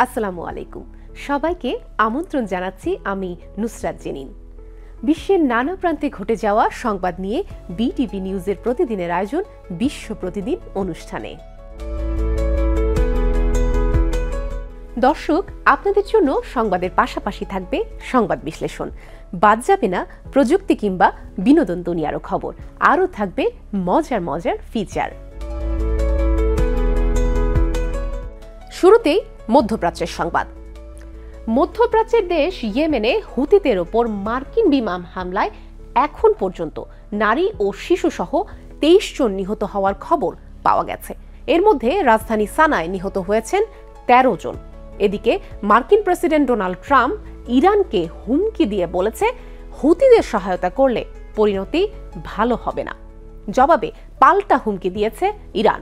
আসসালামু আলাইকুম। সবাইকে আমন্ত্রণ জানাচ্ছি আমি নুসরাত জেনিন। বিশ্বের নানা প্রান্তে ঘটে যাওয়া সংবাদ নিয়ে বিটিভি নিউজের প্রতিদিনের আয়োজন বিশ্ব প্রতিদিন অনুষ্ঠানে। দর্শক, আপনাদের জন্য সংবাদের পাশাপাশি থাকবে সংবাদ বিশ্লেষণ, বাদ যাবে না প্রযুক্তি কিংবা বিনোদন দুনিয়ারও খবর, আরও থাকবে মজার মজার ফিচার। শুরুতেই মধ্যপ্রাচ্যের সংবাদ। মধ্যপ্রাচ্যের দেশ ইয়েমেনে হুতিদের ওপর মার্কিন বিমান হামলায় এখন পর্যন্ত নারী ও শিশুসহ 23 জন নিহত হওয়ার খবর পাওয়া গেছে। এর মধ্যে রাজধানী সানায় নিহত হয়েছেন 13 জন। এদিকে মার্কিন প্রেসিডেন্ট ডোনাল্ড ট্রাম্প ইরানকে হুমকি দিয়ে বলেছে, হুতিদের সহায়তা করলে পরিণতি ভালো হবে না। জবাবে পাল্টা হুমকি দিয়েছে ইরান।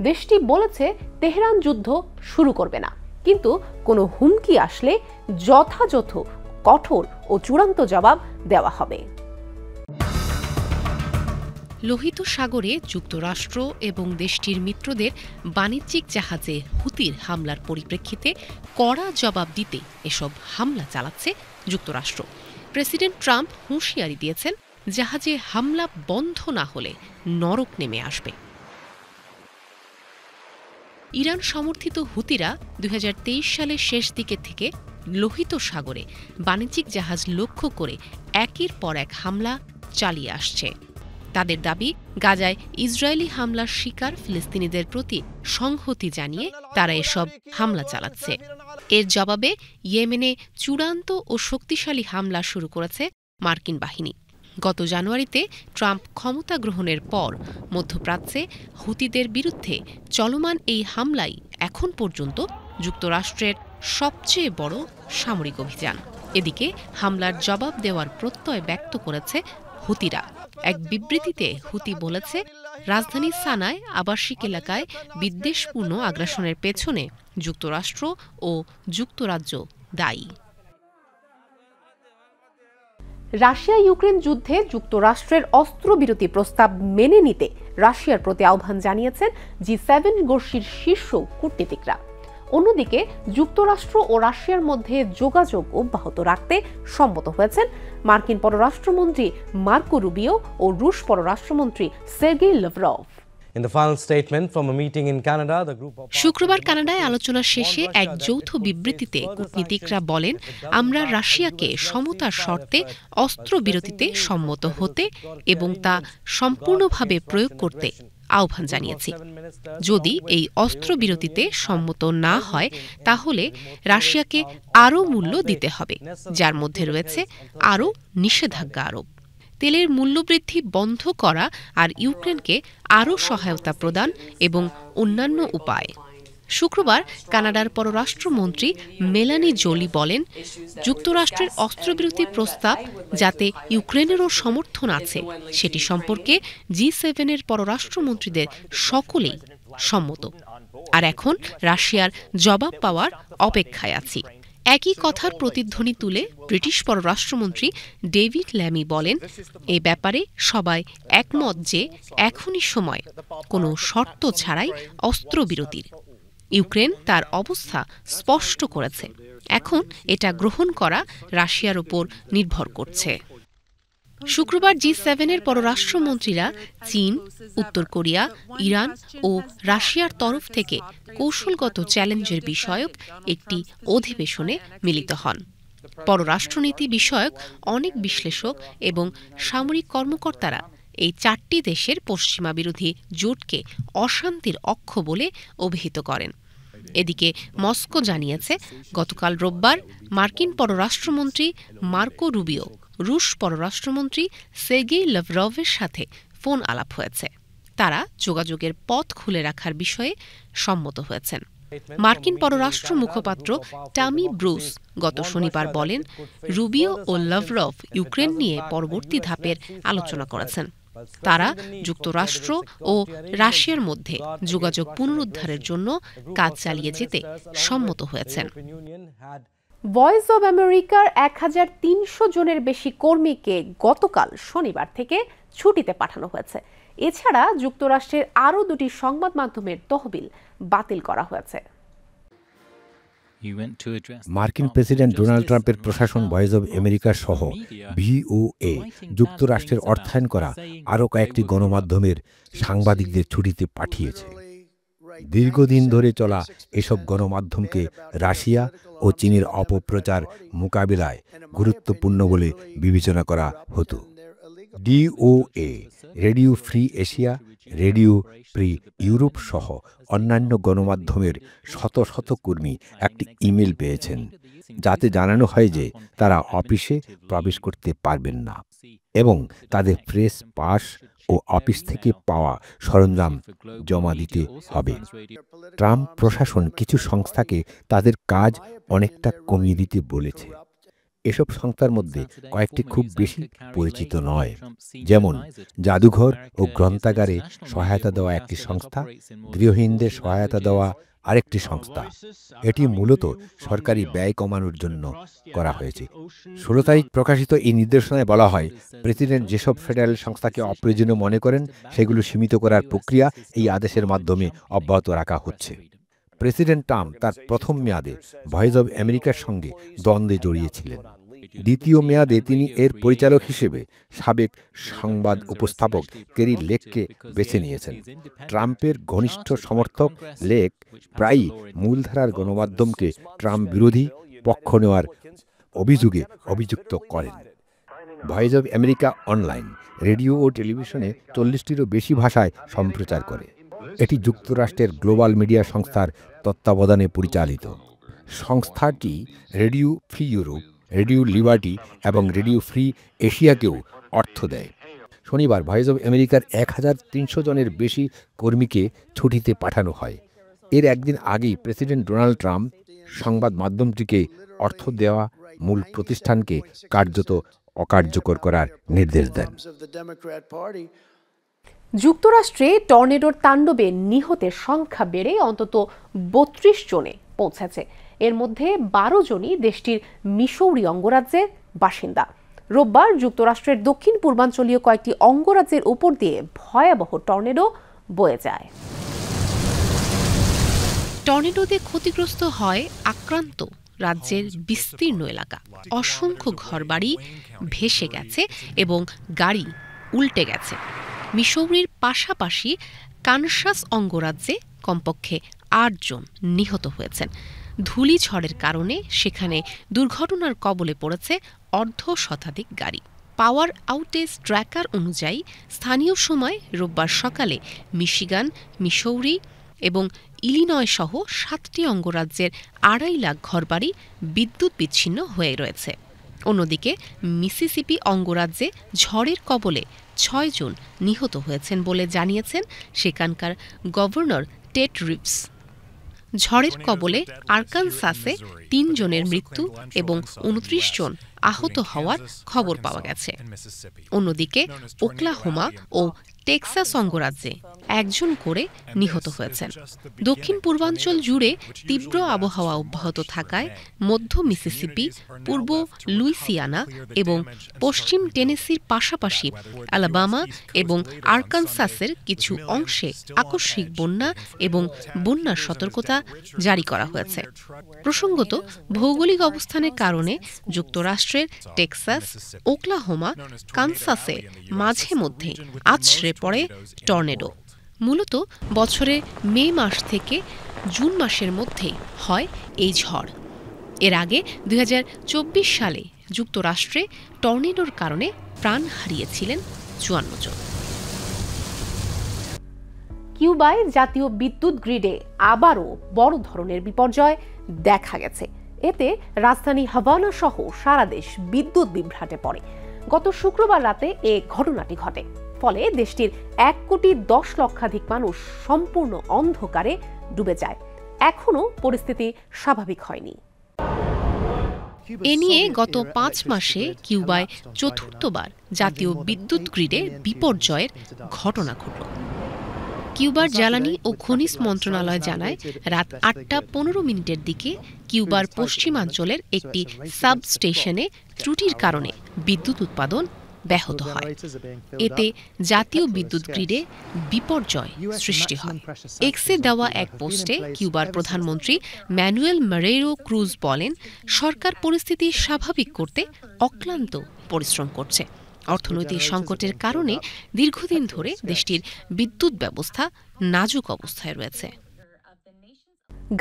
দেশটি বলেছে তেহরান যুদ্ধ শুরু করবে না, কিন্তু কোনো হুমকি আসলে যথাযথ কঠোর ও চূড়ান্ত জবাব দেওয়া হবে। লোহিত সাগরে যুক্তরাষ্ট্র এবং দেশটির মিত্রদের বাণিজ্যিক জাহাজে হুতির হামলার পরিপ্রেক্ষিতে কড়া জবাব দিতে এসব হামলা চালাচ্ছে যুক্তরাষ্ট্র। প্রেসিডেন্ট ট্রাম্প হুঁশিয়ারি দিয়েছেন, জাহাজে হামলা বন্ধ না হলে নরক নেমে আসবে। ইরান সমর্থিত হুতিরা 2023 সালের শেষ দিকে থেকে লোহিত সাগরে বাণিজ্যিক জাহাজ লক্ষ্য করে একের পর এক হামলা চালিয়ে আসছে। তাদের দাবি, গাজায় ইসরায়েলি হামলার শিকার ফিলিস্তিনিদের প্রতি সংহতি জানিয়ে তারা এসব হামলা চালাচ্ছে। এর জবাবে ইয়েমেনে চূড়ান্ত ও শক্তিশালী হামলা শুরু করেছে মার্কিন বাহিনী। গত জানুয়ারিতে ট্রাম্প ক্ষমতা গ্রহণের পর মধ্যপ্রাচ্যে হুতিদের বিরুদ্ধে চলমান এই হামলাই এখন পর্যন্ত যুক্তরাষ্ট্রের সবচেয়ে বড় সামরিক অভিযান। এদিকে হামলার জবাব দেওয়ার প্রত্যয় ব্যক্ত করেছে হুতিরা। এক বিবৃতিতে হুতি বলেছে, রাজধানী সানায় আবাসিক এলাকায় বিদ্বেষপূর্ণ আগ্রাসনের পেছনে যুক্তরাষ্ট্র ও যুক্তরাজ্য দায়ী। রাশিয়া ইউক্রেন যুদ্ধে যুক্তরাষ্ট্রের অস্ত্রবিরতি প্রস্তাব মেনে নিতে রাশিয়ার প্রতি আহ্বান জানিয়েছেন G7 গোষ্ঠীর শীর্ষ কূটনীতিকরা। অন্যদিকে যুক্তরাষ্ট্র ও রাশিয়ার মধ্যে যোগাযোগ অব্যাহত রাখতে সম্মত হয়েছেন মার্কিন পররাষ্ট্রমন্ত্রী মার্কো রুবিও ও রুশ পররাষ্ট্রমন্ত্রী সের্গেই লাভরভ। শুক্রবার কানাডায় আলোচনা শেষে এক যৌথ বিবৃতিতে কূটনীতিকরা বলেন, আমরা রাশিয়াকে সমতার শর্তে অস্ত্রবিরতিতে সম্মত হতে এবং তা সম্পূর্ণভাবে প্রয়োগ করতে আহ্বান জানিয়েছি। যদি এই অস্ত্রবিরতিতে সম্মত না হয়, তাহলে রাশিয়াকে আরও মূল্য দিতে হবে, যার মধ্যে রয়েছে আরও নিষেধাজ্ঞা আরোপ, তেলের মূল্যবৃদ্ধি বন্ধ করা আর ইউক্রেনকে আরও সহায়তা প্রদান এবং অন্যান্য উপায়। শুক্রবার কানাডার পররাষ্ট্রমন্ত্রী মেলানি জোলি বলেন, যুক্তরাষ্ট্রের অস্ত্রবিরতি প্রস্তাব যাতে ইউক্রেনেরও সমর্থন আছে সেটি সম্পর্কে G7 পররাষ্ট্রমন্ত্রীদের সকলেই সম্মত, আর এখন রাশিয়ার জবাব পাওয়ার অপেক্ষায় আছি। একই কথার প্রতিধ্বনি তুলে ব্রিটিশ পররাষ্ট্রমন্ত্রী ডেভিড ল্যামি বলেন, এ ব্যাপারে সবাই একমত যে এখনই সময় কোনো শর্ত ছাড়াই অস্ত্রবিরতির। ইউক্রেন তার অবস্থা স্পষ্ট করেছে, এখন এটা গ্রহণ করা রাশিয়ার উপর নির্ভর করছে। শুক্রবার G7 পররাষ্ট্রমন্ত্রীরা চীন, উত্তর কোরিয়া, ইরান ও রাশিয়ার তরফ থেকে কৌশলগত চ্যালেঞ্জের বিষয়ক একটি অধিবেশনে মিলিত হন। পররাষ্ট্রনীতি বিষয়ক অনেক বিশ্লেষক এবং সামরিক কর্মকর্তারা এই চারটি দেশের পশ্চিমা বিরোধী জোটকে অশান্তির অক্ষ বলে অভিহিত করেন। এদিকে মস্কো জানিয়েছে, গতকাল রোববার মার্কিন পররাষ্ট্রমন্ত্রী মার্কো রুবিও রুশ পররাষ্ট্রমন্ত্রী সের্গেই লাভরভের সাথে ফোন আলাপ হয়েছে। তারা যোগাযোগের পথ খুলে রাখার বিষয়ে সম্মত হয়েছেন। মার্কিন পররাষ্ট্র মুখপাত্র টামি ব্রুস গত শনিবার বলেন, রুবিও ও লাভরভ ইউক্রেন নিয়ে পরবর্তী ধাপের আলোচনা করেছেন। তারা যুক্তরাষ্ট্র ও রাশিয়ার মধ্যে যোগাযোগ পুনরুদ্ধারের জন্য কাজ চালিয়ে যেতে সম্মত হয়েছেন। ভয়েস অব আমেরিকার 1300 জনের বেশি কর্মীকে গতকাল শনিবার থেকে ছুটিতে পাঠানো হয়েছে। এছাড়া যুক্তরাষ্ট্রের আরও 2টি সংবাদ মাধ্যমের তহবিল বাতিল করা হয়েছে। মার্কিন প্রেসিডেন্ট ডোনাল্ড ট্রাম্পের প্রশাসন ভয়েস অব আমেরিকা সহ VOA যুক্তরাষ্ট্রের অর্থায়ন করা আরও কয়েকটি গণমাধ্যমের সাংবাদিকদের ছুটিতে পাঠিয়েছে। দীর্ঘদিন ধরে চলা এসব গণমাধ্যমকে রাশিয়া ও চীনের অপপ্রচার মোকাবিলায় গুরুত্বপূর্ণ বলে বিবেচনা করা হতো। DOA, radio free Asia, radio free Europe সহ অন্যান্য গণমাধ্যমের শত শত কর্মী একটি ইমেল পেয়েছেন, যাতে জানানো হয় যে তারা অফিসে প্রবেশ করতে পারবেন না এবং তাদের প্রেস পাস ও অফিস থেকে পাওয়া সরঞ্জাম জমা দিতে হবে। ট্রাম্প প্রশাসন কিছু সংস্থাকে তাদের কাজ অনেকটা কমিয়ে দিতে বলেছে। এসব সংস্থার মধ্যে কয়েকটি খুব বেশি পরিচিত নয়, যেমন জাদুঘর ও গ্রন্থাগারে সহায়তা দেওয়া একটি সংস্থা, গৃহহীনদের সহায়তা দেওয়া আরেকটি সংস্থা। এটি মূলত সরকারি ব্যয় কমানোর জন্য করা হয়েছে। 16 তারিখ প্রকাশিত এই নির্দেশনায় বলা হয়, প্রেসিডেন্ট যেসব ফেডারেল সংস্থাকে অপ্রয়োজনীয় মনে করেন সেগুলো সীমিত করার প্রক্রিয়া এই আদেশের মাধ্যমে অব্যাহত রাখা হচ্ছে। প্রেসিডেন্ট ট্রাম্প তার প্রথম মেয়াদে ভয়েস অব আমেরিকার সঙ্গে দ্বন্দ্বে জড়িয়েছিলেন। দ্বিতীয় মেয়াদে তিনি এর পরিচালক হিসেবে সাবেক সংবাদ উপস্থাপক কেরি লেককে বেছে নিয়েছেন। ট্রাম্পের ঘনিষ্ঠ সমর্থক লেক প্রায়ই মূলধারার গণমাধ্যমকে ট্রাম্প বিরোধী পক্ষ নেওয়ার অভিযোগে অভিযুক্ত করেন। Voice of America online, radio ও টেলিভিশনে 40টিরও বেশি ভাষায় সম্প্রচার করে। এটি যুক্তরাষ্ট্রের গ্লোবাল মিডিয়া সংস্থার তত্ত্বাবধানে পরিচালিত। সংস্থাটি radio free Europe, radio liberty এবং রেডিও ফ্রি এশিয়াকেও অর্থ দেয়। শনিবার ভয়েস অব আমেরিকার 1300 জনের বেশি কর্মীকে ছুটিতে পাঠানো হয়। এর একদিন আগেই প্রেসিডেন্ট ডোনাল্ড ট্রাম্প সংবাদ মাধ্যমটিকে অর্থ দেওয়া মূল প্রতিষ্ঠানকে কার্যত অকার্যকর করার নির্দেশ দেন। যুক্তরাষ্ট্রে টর্নেডোর তাণ্ডবে নিহতের সংখ্যা বেড়ে অন্তত 32 জনে পৌঁছেছে। এর মধ্যে 12 জনই দেশটির মিসৌরি অঙ্গরাজ্যের বাসিন্দা। রোববার যুক্তরাষ্ট্রের দক্ষিণ পূর্বাঞ্চলীয় কয়েকটি অঙ্গরাজ্যের উপর দিয়ে ভয়াবহ টর্নেডো বয়ে যায়। টর্নেডোতে ক্ষতিগ্রস্ত হয় আক্রান্ত রাজ্যের বিস্তীর্ণ এলাকা। অসংখ্য ঘরবাড়ি ভেসে গেছে এবং গাড়ি উল্টে গেছে। মিসৌরির পাশাপাশি কানসাস অঙ্গরাজ্যে কমপক্ষে 8 জন নিহত হয়েছেন। ধূলিঝড়ের কারণে সেখানে দুর্ঘটনার কবলে পড়েছে অর্ধশতাধিক গাড়ি। পাওয়ার আউটেজ ট্র্যাকার অনুযায়ী স্থানীয় সময় রোববার সকালে মিশিগান, মিসৌরি এবং ইলিনয় সহ 7টি অঙ্গরাজ্যের 2.5 লাখ ঘরবাড়ি বিদ্যুৎ বিচ্ছিন্ন হয়ে রয়েছে। অন্যদিকে মিসিসিপি অঙ্গরাজ্যে ঝড়ের কবলে 6 জন নিহত হয়েছেন বলে জানিয়েছেন সেখানকার গভর্নর টেড রিভস। ঝড়ের কবলে আরকানসাসে 3 জনের মৃত্যু এবং 29 জন আহত হওয়ার খবর পাওয়া গেছে। অন্যদিকে ওকলাহোমা ও টেক্সাস অঙ্গরাজ্যে 1 জন করে নিহত হয়েছেন। দক্ষিণ পূর্বাঞ্চল জুড়ে তীব্র আবহাওয়া অব্যাহত থাকায় মধ্য মিসিসিপি, পূর্ব লুইসিয়ানা এবং পশ্চিম টেনেসির পাশাপাশি আলাবামা এবং আরকানসাসের কিছু অংশে আকস্মিক বন্যা এবং বন্যার সতর্কতা জারি করা হয়েছে। প্রসঙ্গত, ভৌগোলিক অবস্থানের কারণে যুক্তরাষ্ট্রের টেক্সাস, ওকলাহোমা, কানসাসে মাঝে মধ্যে আছড়ে পড়ে টর্নেডো। মূলত বছরে মে মাস থেকে জুন মাসের মধ্যে হয় এই ঝড়। এর আগে 2024 সালে যুক্তরাষ্ট্রে টর্নেডোর কারণে প্রাণ হারিয়েছিলেন 54 জন। কিউবায় জাতীয় বিদ্যুৎ গ্রিডে আবারও বড় ধরনের বিপর্যয় দেখা গেছে। এতে রাজধানী হাভানা সহ সারা দেশ বিদ্যুৎ বিভ্রাটে পড়ে। গত শুক্রবার রাতে এ ঘটনাটি ঘটে। ফলে দেশটির 1,10,00,000 মানুষ সম্পূর্ণ অন্ধকারে ডুবে যায়। এখনও পরিস্থিতি স্বাভাবিক হয়নি। এ নিয়ে গত 5 মাসে কিউবায় চতুর্থবার জাতীয় বিদ্যুৎ গ্রিডে বিপর্যয়ের ঘটনা ঘটল। কিউবার জ্বালানি ও খনিজ মন্ত্রণালয় জানায়, রাত 8:15 দিকে কিউবার পশ্চিমাঞ্চলের একটি সাবস্টেশনে ত্রুটির কারণে বিদ্যুৎ উৎপাদন ব্যাহত হয়। এতে জাতীয় বিদ্যুৎ গ্রিডে বিপর্যয় সৃষ্টি হয়। এক্সে দেওয়া এক পোস্টে কিউবার প্রধানমন্ত্রী ম্যানুয়েল মারেইরো ক্রুজ বলেন, সরকার পরিস্থিতি স্বাভাবিক করতে অক্লান্ত পরিশ্রম করছে। অর্থনৈতিক সংকটের কারণে দীর্ঘদিন ধরে দেশটির বিদ্যুৎ ব্যবস্থা নাজুক অবস্থায় রয়েছে।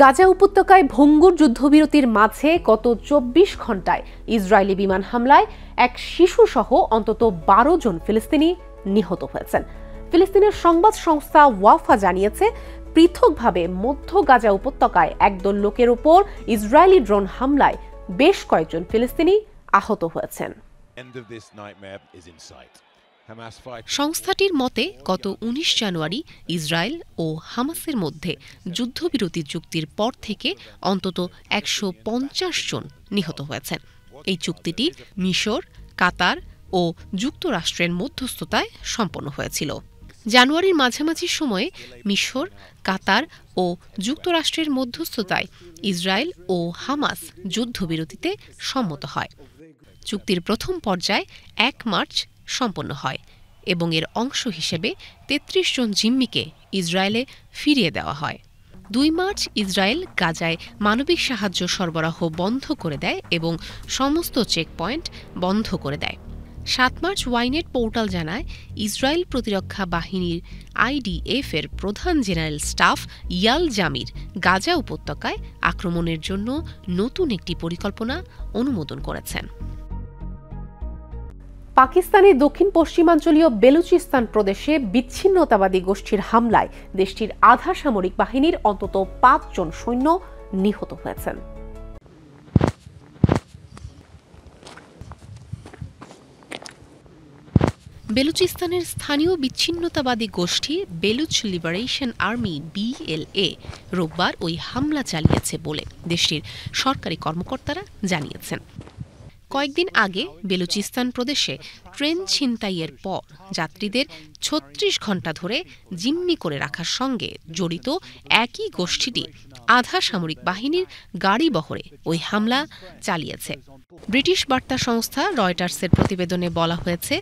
গাজা উপত্যকায় ভঙ্গুর যুদ্ধবিরতির মাঝে গত ২৪ ঘণ্টায় ইসরায়েলি বিমান হামলায় এক শিশুসহ অন্তত ১২ জন ফিলিস্তিনি নিহত হয়েছেন। ফিলিস্তিনের সংবাদ সংস্থা ওয়াফা জানিয়েছে, পৃথকভাবে মধ্য গাজা উপত্যকায় একদল লোকের ওপর ইসরায়েলি ড্রোন হামলায় বেশ কয়েকজন ফিলিস্তিনি আহত হয়েছেন। সংস্থাটির মতে গত ১৯ জানুয়ারি ইসরায়েল ও হামাসের মধ্যে যুদ্ধবিরতি চুক্তির পর থেকে অন্তত ১৫০ জন নিহত হয়েছেন। এই চুক্তিটি মিশর, কাতার ও যুক্তরাষ্ট্রের মধ্যস্থতায় সম্পন্ন হয়েছিল। জানুয়ারির মাঝামাঝি সময়ে মিশর, কাতার ও যুক্তরাষ্ট্রের মধ্যস্থতায় ইসরায়েল ও হামাস যুদ্ধবিরতিতে সম্মত হয়। চুক্তির প্রথম পর্যায় ১ মার্চ সম্পন্ন হয় এবং এর অংশ হিসেবে ৩৩ জন জিম্মিকে ইসরায়েলে ফিরিয়ে দেওয়া হয়। ২ মার্চ ইসরায়েল গাজায় মানবিক সাহায্য সরবরাহ বন্ধ করে দেয় এবং সমস্ত চেকপয়েন্ট বন্ধ করে দেয়। ৭ মার্চ ওয়াইনেট পোর্টাল জানায়, ইসরায়েল প্রতিরক্ষা বাহিনীর IDF এর প্রধান জেনারেল স্টাফ ইয়াল জামির গাজা উপত্যকায় আক্রমণের জন্য নতুন একটি পরিকল্পনা অনুমোদন করেছেন। পাকিস্তানের দক্ষিণ পশ্চিমাঞ্চলীয় বেলুচিস্তান প্রদেশে বিচ্ছিন্নতাবাদী গোষ্ঠীর হামলায় দেশটির আধা সামরিক বাহিনীর অন্তত ৫ জন সৈন্য নিহত হয়েছেন। বেলুচিস্তানের স্থানীয় বিচ্ছিন্নতাবাদী গোষ্ঠী বেলুচ লিবারেশন আর্মি BLA রোববার ওই হামলা চালিয়েছে বলে দেশটির সরকারি কর্মকর্তারা জানিয়েছেন। কয়েকদিন আগে বেলুচিস্তান প্রদেশে ট্রেন ছিনতাইয়ের পর যাত্রীদের ৩৬ ঘণ্টা ধরে জিম্মি করে রাখার সঙ্গে জড়িত একই গোষ্ঠীটি আধা সামরিক বাহিনীর গাড়ি বহরে ওই হামলা চালিয়েছে। ব্রিটিশ বার্তা সংস্থা রয়টার্সের প্রতিবেদনে বলা হয়েছে,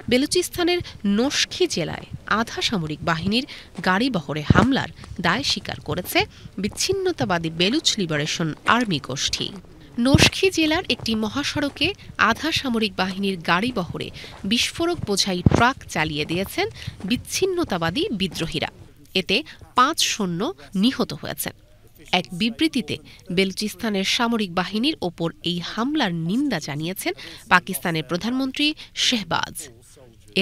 বেলুচিস্তানের নোশখী জেলায় আধা সামরিক বাহিনীর গাড়ি বহরে হামলার দায় স্বীকার করেছে বিচ্ছিন্নতাবাদী বেলুচ লিবারেশন আর্মি গোষ্ঠী। নোশখী জেলার একটি মহাসড়কে আধা সামরিক বাহিনীর গাড়ি বহরে বিস্ফোরক বোঝাই ট্রাক চালিয়ে দিয়েছেন বিচ্ছিন্নতাবাদী বিদ্রোহীরা। এতে ৫ সৈন্য নিহত হয়েছেন। এক বিবৃতিতে বেলুচিস্তানের সামরিক বাহিনীর ওপর এই হামলার নিন্দা জানিয়েছেন পাকিস্তানের প্রধানমন্ত্রী শেহবাজ।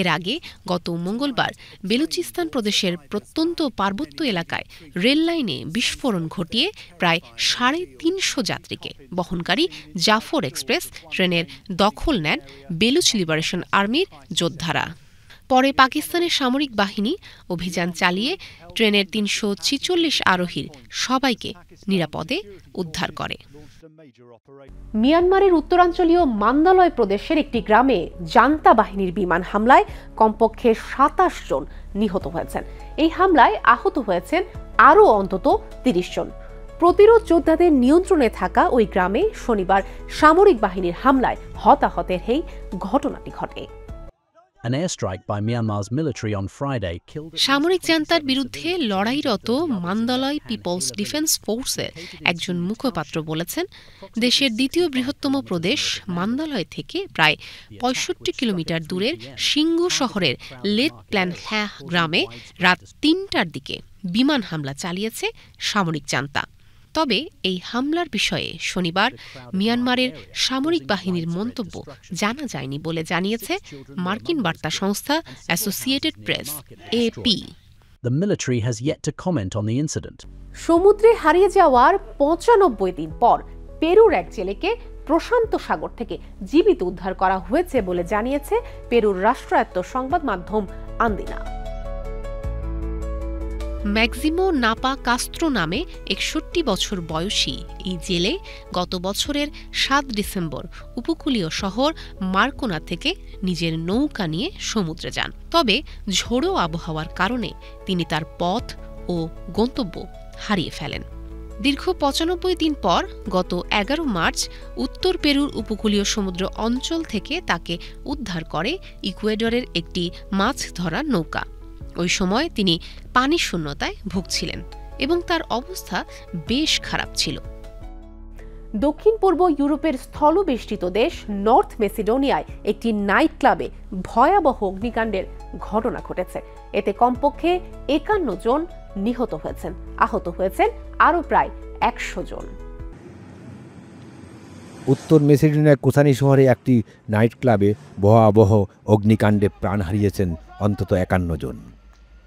এর আগে গত মঙ্গলবার বেলুচিস্তান প্রদেশের প্রত্যন্ত পার্বত্য এলাকায় রেল লাইনে বিস্ফোরণ ঘটিয়ে প্রায় ৩৫০ যাত্রীকে বহনকারী জাফর এক্সপ্রেস ট্রেনের দখল নেন বেলুচ লিবারেশন আর্মির যোদ্ধারা। পরে পাকিস্তানের সামরিক বাহিনী অভিযান চালিয়ে ট্রেনের ৩৪৬ আরোহীর সবাইকে নিরাপদে উদ্ধার করে। মিয়ানমারের উত্তরাঞ্চলীয় মান্দালয় প্রদেশের একটি গ্রামে জান্তা বাহিনীর বিমান হামলায় কমপক্ষে ২৭ জন নিহত হয়েছেন। এই হামলায় আহত হয়েছেন আরও অন্তত ৩০ জন। প্রতিরোধ যোদ্ধাদের নিয়ন্ত্রণে থাকা ওই গ্রামে শনিবার সামরিক বাহিনীর হামলায় হতাহতের এই ঘটনাটি ঘটে। সামরিক জান্তার বিরুদ্ধে লড়াইরত মান্দালয় পিপলস ডিফেন্স ফোর্সের একজন মুখপাত্র বলেছেন, দেশের দ্বিতীয় বৃহত্তম প্রদেশ মান্দালয় থেকে প্রায় ৬৫ কিলোমিটার দূরের সিঙ্গু শহরের লেট প্ল্যান হ্যাঁ গ্রামে রাত ৩টার দিকে বিমান হামলা চালিয়েছে সামরিক জান্তা। তবে এই হামলার বিষয়ে শনিবার মিয়ানমারের সামরিক বাহিনীর মন্তব্য জানা যায়নি বলে জানিয়েছে মার্কিন বার্তা সংস্থা অ্যাসোসিয়েটেড প্রেস AP। সমুদ্রে হারিয়ে যাওয়ার ৯৫ দিন পর পেরুর এক জেলেকে প্রশান্ত সাগর থেকে জীবিত উদ্ধার করা হয়েছে বলে জানিয়েছে পেরুর রাষ্ট্রায়ত্ত সংবাদ মাধ্যম আন্দিনা। ম্যাক্সিমো নাপা কাস্ত্রো নামে ৬১ বছর বয়সী এই জেলে গত বছরের ৭ ডিসেম্বর উপকূলীয় শহর মার্কোনা থেকে নিজের নৌকা নিয়ে সমুদ্রে যান। তবে ঝোড়ো আবহাওয়ার কারণে তিনি তার পথ ও গন্তব্য হারিয়ে ফেলেন। দীর্ঘ ৯৫ দিন পর গত ১১ মার্চ উত্তর পেরুর উপকূলীয় সমুদ্র অঞ্চল থেকে তাকে উদ্ধার করে ইকুয়েডরের একটি মাছ ধরার নৌকা। ওই সময় তিনি পানি শূন্যতায় ভুগছিলেন এবং তার অবস্থা বেশ খারাপ ছিল। দক্ষিণ পূর্ব ইউরোপের স্থলবেষ্টিত দেশ নর্থ মেসিডোনিয়ায় একটি নাইট ক্লাবে ভয়াবহ অগ্নিকাণ্ডের ঘটনা ঘটেছে। এতে কমপক্ষে ৫১ জন নিহত হয়েছেন, আহত হয়েছেন আরও প্রায় ১০০ জন। উত্তর মেসিডোনিয়ার কোসানি শহরে একটি নাইট ক্লাবে ভয়াবহ অগ্নিকাণ্ডে প্রাণ হারিয়েছেন অন্তত ৫১ জন।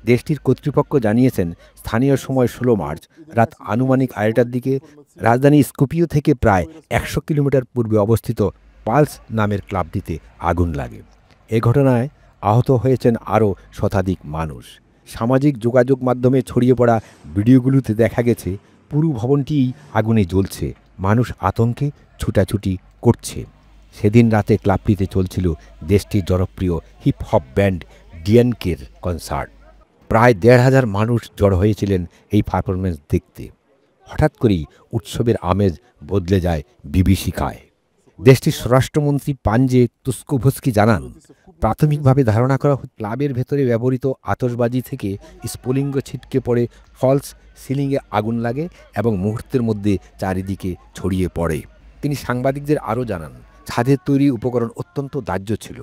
দেশটির কর্তৃপক্ষ জানিয়েছেন, স্থানীয় সময় ১৬ মার্চ রাত আনুমানিক ২:৩০টার দিকে রাজধানী স্কুপিও থেকে প্রায় ১০০ কিলোমিটার পূর্বে অবস্থিত পালস নামের ক্লাবটিতে আগুন লাগে। এ ঘটনায় আহত হয়েছেন আরও শতাধিক মানুষ। সামাজিক যোগাযোগ মাধ্যমে ছড়িয়ে পড়া ভিডিওগুলোতে দেখা গেছে পুরো ভবনটিই আগুনে জ্বলছে, মানুষ আতঙ্কে ছুটাছুটি করছে। সেদিন রাতে ক্লাবটিতে চলছিল দেশটির জনপ্রিয় হিপ হপ ব্যান্ড ডিএনকের কনসার্ট। প্রায় ১৫০০ মানুষ জড়ো হয়েছিলেন এই পারফরমেন্স দেখতে। হঠাৎ করেই উৎসবের আমেজ বদলে যায় বিভীষিকায়। দেশটির স্বরাষ্ট্রমন্ত্রী পাঞ্জে তুস্কোভস্কি জানান, প্রাথমিকভাবে ধারণা করা ক্লাবের ভেতরে ব্যবহৃত আতশবাজি থেকে স্ফুলিঙ্গ ছিটকে পড়ে ফলস সিলিংয়ে আগুন লাগে এবং মুহূর্তের মধ্যে চারিদিকে ছড়িয়ে পড়ে। তিনি সাংবাদিকদের আরও জানান, ছাদের তৈরি উপকরণ অত্যন্ত দাহ্য ছিল,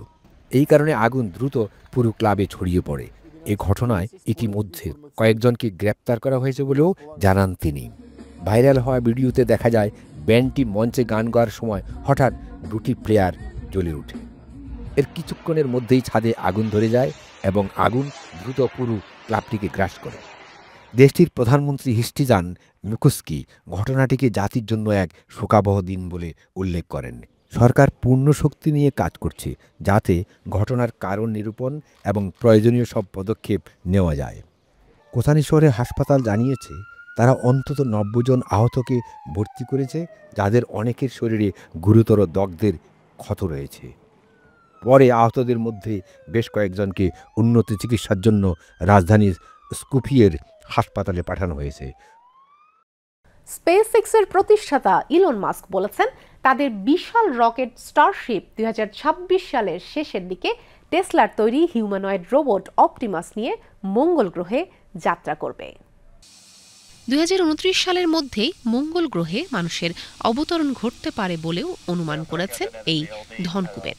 এই কারণে আগুন দ্রুত পুরো ক্লাবে ছড়িয়ে পড়ে। এ ঘটনায় ইতিমধ্যে কয়েকজনকে গ্রেপ্তার করা হয়েছে বলেও জানান তিনি। ভাইরাল হওয়া ভিডিওতে দেখা যায় ব্যান্ডটি মঞ্চে গান গাওয়ার সময় হঠাৎ দুটি প্লেয়ার জ্বলে ওঠে। এর কিছুক্ষণের মধ্যেই ছাদে আগুন ধরে যায় এবং আগুন দ্রুত পুরো ক্লাবটিকে গ্রাস করে। দেশটির প্রধানমন্ত্রী হিস্টিজান মিকুস্কি ঘটনাটিকে জাতির জন্য এক শোকাবহ দিন বলে উল্লেখ করেন। সরকার পূর্ণ শক্তি নিয়ে কাজ করছে যাতে ঘটনার কারণ নিরূপণ এবং প্রয়োজনীয় সব পদক্ষেপ নেওয়া যায়। কোসানি শহরের হাসপাতাল জানিয়েছে তারা অন্তত ৯০ জন আহতকে ভর্তি করেছে, যাদের অনেকের শরীরে গুরুতর দগ্ধের ক্ষত রয়েছে। পরে আহতদের মধ্যে বেশ কয়েকজনকে উন্নত চিকিৎসার জন্য রাজধানীর স্কুপিওর হাসপাতালে পাঠানো হয়েছে। স্পেসএক্সের প্রতিষ্ঠাতা ইলন মাস্ক বলেছেন, তাদের বিশাল রকেট স্টারশিপ ২০২৬ সালের শেষের দিকে টেসলার তৈরি হিউম্যানয়েড রোবট অপটিমাস নিয়ে মঙ্গল গ্রহে যাত্রা করবে। ২০২৯ সালের মধ্যেই মঙ্গল গ্রহে মানুষের অবতরণ ঘটতে পারে বলেও অনুমান করেছেন এই ধনকুবের।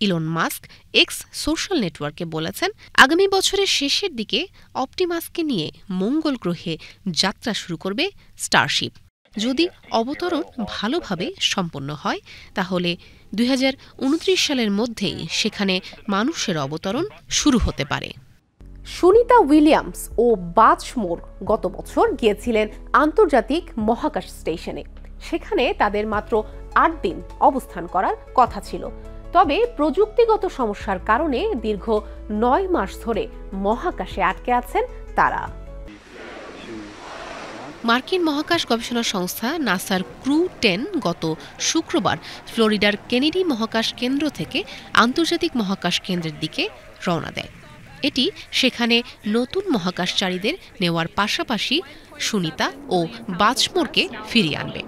ইলন মাস্ক এক্স সোশ্যাল নেটওয়ার্কে বলেছেন, আগামী বছরের শেষের দিকে অপটিমাসকে নিয়ে মঙ্গল গ্রহে যাত্রা শুরু করবে স্টারশিপ। যদি অবতরণ ভালোভাবে সম্পন্ন হয় তাহলে ২০২৯ সালের মধ্যেই সেখানে মানুষের অবতরণ শুরু হতে পারে। সুনিতা উইলিয়ামস ও বাজ মোর গত বছর গিয়েছিলেন আন্তর্জাতিক মহাকাশ স্টেশনে। সেখানে তাদের মাত্র ৮ দিন অবস্থান করার কথা ছিল, তবে প্রযুক্তিগত সমস্যার কারণে দীর্ঘ ৯ মাস ধরে মহাকাশে আটকে আছেন তারা। মার্কিন মহাকাশ গবেষণা সংস্থা নাসার ক্রু 10 গত শুক্রবার ফ্লোরিডার কেনেডি মহাকাশ কেন্দ্র থেকে আন্তর্জাতিক মহাকাশ কেন্দ্রের দিকে রওনা দেয়। এটি সেখানে নতুন মহাকাশচারীদের নেওয়ার পাশাপাশি সুনিতা ও বাজমোরকে ফিরিয়ে আনবে।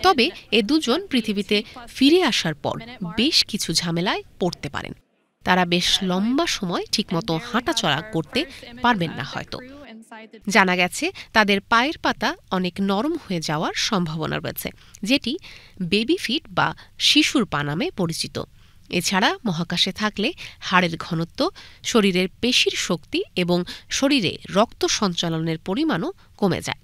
তবে এ দুজন পৃথিবীতে ফিরে আসার পর বেশ কিছু ঝামেলায় পড়তে পারেন। তারা বেশ লম্বা সময় ঠিকমতো হাঁটাচলা করতে পারবেন না হয়তো। জানা গেছে তাদের পায়ের পাতা অনেক নরম হয়ে যাওয়ার সম্ভাবনা রয়েছে, যেটি বেবি ফিট বা শিশুর পা নামে পরিচিত। এছাড়া মহাকাশে থাকলে হাড়ের ঘনত্ব, শরীরের পেশির শক্তি এবং শরীরে রক্ত সঞ্চালনের পরিমাণও কমে যায়।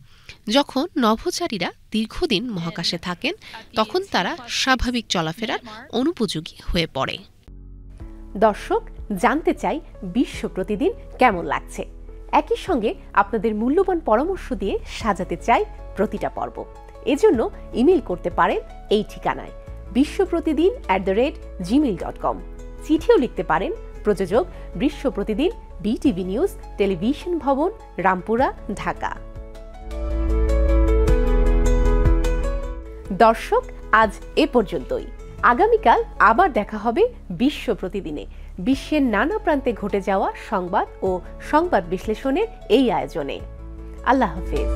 যখন নভোচারীরা দীর্ঘদিন মহাকাশে থাকেন তখন তারা স্বাভাবিক চলাফেরার অনুপযোগী হয়ে পড়ে। দর্শক, জানতে চাই বিশ্ব প্রতিদিন কেমন লাগছে। একই সঙ্গে আপনাদের মূল্যবান পরামর্শ দিয়ে সাজাতে চাই প্রতিটা পর্ব। এজন্য ইমেল করতে পারেন এই ঠিকানায় bishprotidin@gmail.com। চিঠিও লিখতে পারেন। প্রযোজক বিশ্ব প্রতিদিন, বিটিভি নিউজ, টেলিভিশন ভবন, রামপুরা, ঢাকা। দর্শক, আজ এ পর্যন্তই। আগামীকাল আবার দেখা হবে বিশ্ব প্রতিদিনে বিশ্বের নানা প্রান্তে ঘটে যাওয়া সংবাদ ও সংবাদ বিশ্লেষণের এই আয়োজনে। আল্লাহ হাফেজ।